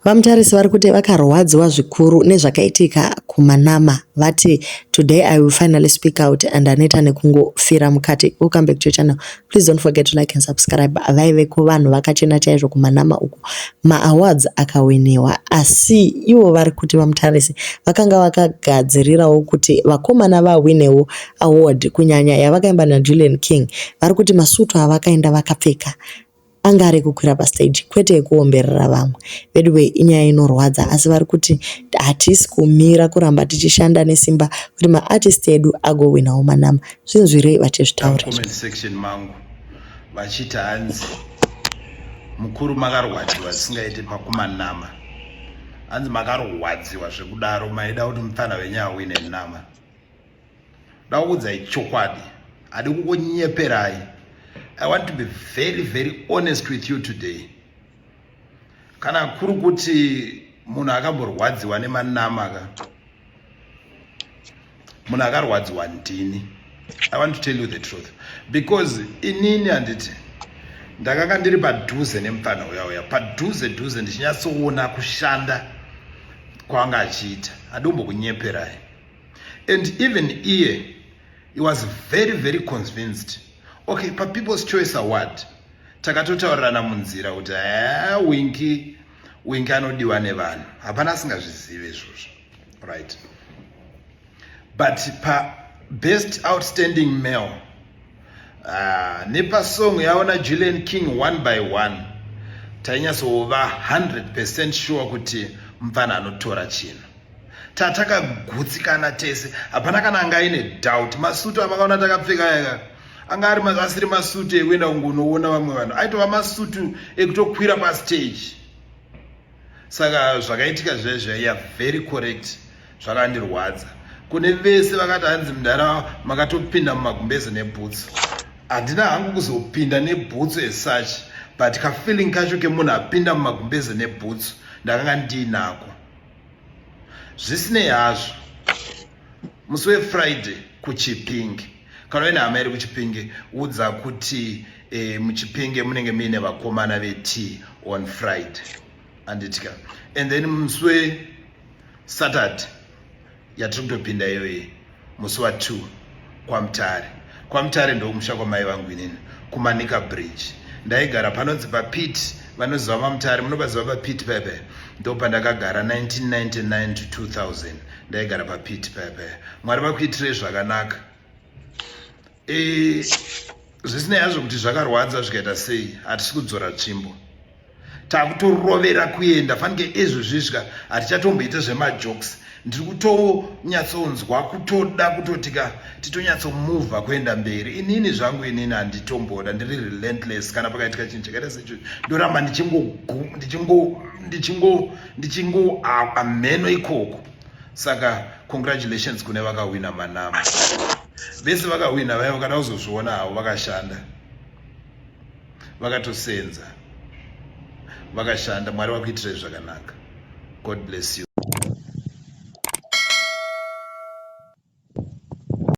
Vamtarisi vari kuti vakarwadziwa zvikuru nezvakaitika Kuma NAMA. Vati, today I will finally speak out and aneta nekungofira mukati. Welcome back to your channel. Please don't forget to like and subscribe. Vaive kuvanhu vakachena chaizvo Kuma NAMA uku. Awards akawiniwa. Asi ivo vari kuti Vamtarisi vakanga vakagadzirirawo kuti vakomana vawinewo award kunyanya yavakaimba naJulianking. Vari kuti masutu avakaenda vakapfeka angari kukwira pastage kwete kuomberera vamwe. Anyway, inyaya inorwadza asi vari kuti hatisi kumira kuramba tichishanda nesimba kuti maartist edu agowinawo manama. Zvinzwirei vachizvitaurira. Comment section mangu vachita hanzi mukuru makarwadziwa zisingaiti pakuma NAMA. Hanzi makarwadziwa zvekudaro maida kuti mufana wenyu awine NAMA. Ndakuudzai chokwadi, hadi kungonyeperai. I want to be very, very honest with you today. Kana kuri kuti munhu akamborwadziwa nemaNAMA ka, munhu akarwadziwa ndini. I want to tell you the truth. Because inini handiti ndakanga ndiri padhuze nemufana uya padhuze ndichinyatsoona kushanda kwaanga achiita. Hadombokunyeperai. And even he was very, very convinced. Okay, pa People's Choice Award takatotaurirana munzira kuti winki anodiwa nevanhu. Hapana asingazvizive izvozvo. Right. But pa Best Outstanding Male nepa song yaona Julianking One by One tainyatsova 100% sure kuti mufana anotora chinhu. Takagutsikana tese. Hapana kana anga ine doubt. Masutu avakaona takapfeka yaka angari asiri masutu ekuenda kungonoona vamwe vanhu, aitova masutu ekutokwira pastage. Saka zvakaitika zvezvo, yeah, very correct, zvakandirwadza. Kune vese vakati hanzi mundara makatopinda mumagumbeze nebhutsu. Handina hangu kuzopinda nebhutsu as such, but kafeeling kacho kemunhu apinda mumagumbeze nebhutsu ndakanga ndinako. Zvisinei hazvo, musi weFriday kuChipinge, kana uine hama iri kuChipinge, udza kuti muChipinge munenge muine vakomana vetea on Friday. Anditika. And then musi weSaturday yatiri kutopinda iyoyi, musi wa2 kwaMutare. KwaMutare ndokumusha kwamai vangu inini, kumanika bridge. Ndaigara panonzi paPit, vanoziva vaMutare, munobaziva paPit pepe. Ndopa ndakagara 1999 to 2000. Ndaigara paPit pepe. Mwari vakuitire zvakanaka. Zvisinei hazvo kuti zvakarwadza zvikaita sei, hatisi kudzora tsvimbo. Takutorovera kuenda, fanike izvo zvisvika hatichatomboita zvemajokes. Ndiri kutonyatsonzwa kutoda kutotika titonyatsomovha kuenda mberi. Inini zvangu inini handitomboda, ndiri relentless kana pakaitika chinhu chakaita secho. Ndoramba ndichingo amheno ikoko. Saka congratulations kune vakawina manama. Vese vakawina vaya vakada kuzozviona havo vakashanda. Vakatosenza. Vakashanda, Mwari vakuitire zvakanaka. God bless you.